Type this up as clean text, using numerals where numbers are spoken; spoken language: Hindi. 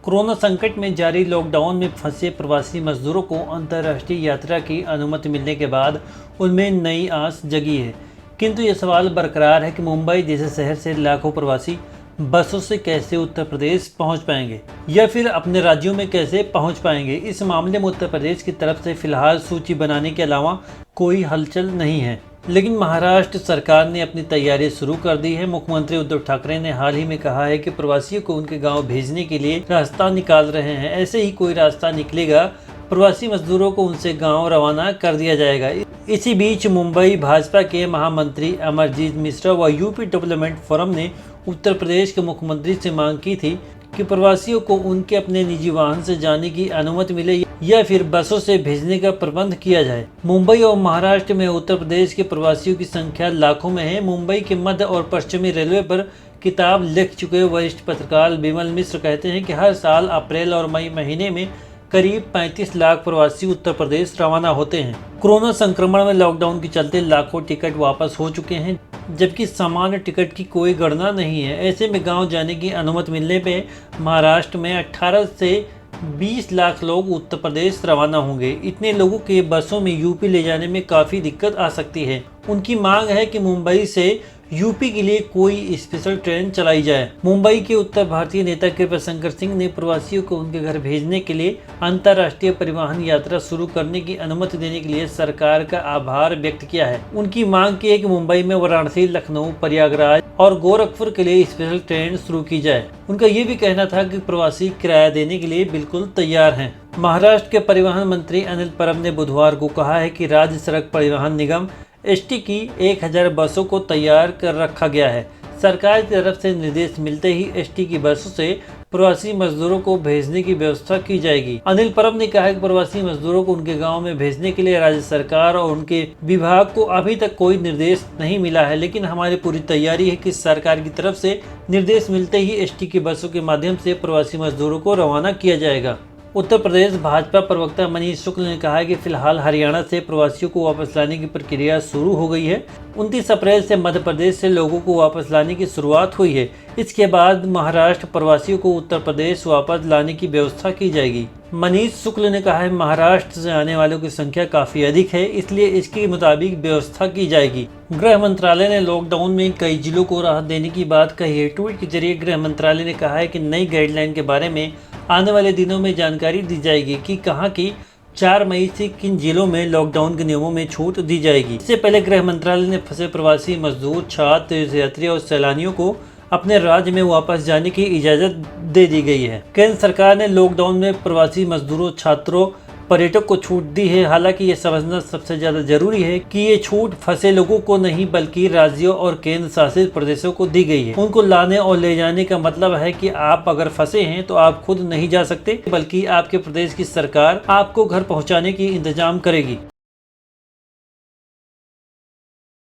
कोरोना संकट में जारी लॉकडाउन में फंसे प्रवासी मजदूरों को अंतर्राष्ट्रीय यात्रा की अनुमति मिलने के बाद उनमें नई आस जगी है। किंतु ये सवाल बरकरार है कि मुंबई जैसे शहर से लाखों प्रवासी बसों से कैसे उत्तर प्रदेश पहुंच पाएंगे या फिर अपने राज्यों में कैसे पहुंच पाएंगे। इस मामले में उत्तर प्रदेश की तरफ से फिलहाल सूची बनाने के अलावा कोई हलचल नहीं है, लेकिन महाराष्ट्र सरकार ने अपनी तैयारी शुरू कर दी है। मुख्यमंत्री उद्धव ठाकरे ने हाल ही में कहा है कि प्रवासियों को उनके गांव भेजने के लिए रास्ता निकाल रहे हैं। ऐसे ही कोई रास्ता निकलेगा, प्रवासी मजदूरों को उनसे गांव रवाना कर दिया जाएगा। इसी बीच मुंबई भाजपा के महामंत्री अमरजीत मिश्रा व यूपी डेवलपमेंट फोरम ने उत्तर प्रदेश के मुख्यमंत्री से मांग की थी कि प्रवासियों को उनके अपने निजी वाहन से जाने की अनुमति मिले या फिर बसों से भेजने का प्रबंध किया जाए। मुंबई और महाराष्ट्र में उत्तर प्रदेश के प्रवासियों की संख्या लाखों में है। मुंबई के मध्य और पश्चिमी रेलवे पर किताब लिख चुके वरिष्ठ पत्रकार विमल मिश्र कहते हैं कि हर साल अप्रैल और मई महीने में करीब 35 लाख प्रवासी उत्तर प्रदेश रवाना होते हैं। कोरोना संक्रमण में लॉकडाउन के चलते लाखों टिकट वापस हो चुके हैं, जबकि सामान्य टिकट की कोई गणना नहीं है। ऐसे में गांव जाने की अनुमति मिलने पे महाराष्ट्र में 18 से 20 लाख लोग उत्तर प्रदेश रवाना होंगे। इतने लोगों के बसों में यूपी ले जाने में काफ़ी दिक्कत आ सकती है। उनकी मांग है कि मुंबई से यूपी के लिए कोई स्पेशल ट्रेन चलाई जाए। मुंबई के उत्तर भारतीय नेता कृपाशंकर सिंह ने प्रवासियों को उनके घर भेजने के लिए अंतर्राष्ट्रीय परिवहन यात्रा शुरू करने की अनुमति देने के लिए सरकार का आभार व्यक्त किया है। उनकी मांग की है कि मुंबई में वाराणसी, लखनऊ, प्रयागराज और गोरखपुर के लिए स्पेशल ट्रेन शुरू की जाए। उनका ये भी कहना था कि प्रवासी किराया देने के लिए बिल्कुल तैयार हैं। महाराष्ट्र के परिवहन मंत्री अनिल परब ने बुधवार को कहा है कि राज्य सड़क परिवहन निगम एसटी की 1000 बसों को तैयार कर रखा गया है। सरकार की तरफ से निर्देश मिलते ही एसटी की बसों से प्रवासी मजदूरों को भेजने की व्यवस्था की जाएगी। अनिल परब ने कहा कि प्रवासी मजदूरों को उनके गांव में भेजने के लिए राज्य सरकार और उनके विभाग को अभी तक कोई निर्देश नहीं मिला है, लेकिन हमारी पूरी तैयारी है कि सरकार की तरफ से निर्देश मिलते ही एसटी की बसों के माध्यम से प्रवासी मजदूरों को रवाना किया जाएगा। उत्तर प्रदेश भाजपा प्रवक्ता मनीष शुक्ल ने कहा है कि फिलहाल हरियाणा से प्रवासियों को वापस लाने की प्रक्रिया शुरू हो गई है। 29 अप्रैल से मध्य प्रदेश से लोगों को वापस लाने की शुरुआत हुई है। इसके बाद महाराष्ट्र प्रवासियों को उत्तर प्रदेश वापस लाने की व्यवस्था की जाएगी। मनीष शुक्ल ने कहा है महाराष्ट्र से आने वालों की संख्या काफ़ी अधिक है, इसलिए इसके मुताबिक व्यवस्था की जाएगी। गृह मंत्रालय ने लॉकडाउन में कई जिलों को राहत देने की बात कही है। ट्वीट के जरिए गृह मंत्रालय ने कहा है कि नई गाइडलाइन के बारे में आने वाले दिनों में जानकारी दी जाएगी कि कहां की 4 मई से किन जिलों में लॉकडाउन के नियमों में छूट दी जाएगी। इससे पहले गृह मंत्रालय ने फंसे प्रवासी मजदूर, छात्र, तीर्थयात्री और सैलानियों को अपने राज्य में वापस जाने की इजाज़त दे दी गई है। केंद्र सरकार ने लॉकडाउन में प्रवासी मजदूरों, छात्रों, पर्यटक को छूट दी है। हालांकि ये समझना सबसे ज़्यादा जरूरी है कि ये छूट फंसे लोगों को नहीं बल्कि राज्यों और केंद्र शासित प्रदेशों को दी गई है। उनको लाने और ले जाने का मतलब है कि आप अगर फंसे हैं तो आप खुद नहीं जा सकते, बल्कि आपके प्रदेश की सरकार आपको घर पहुंचाने की इंतजाम करेगी।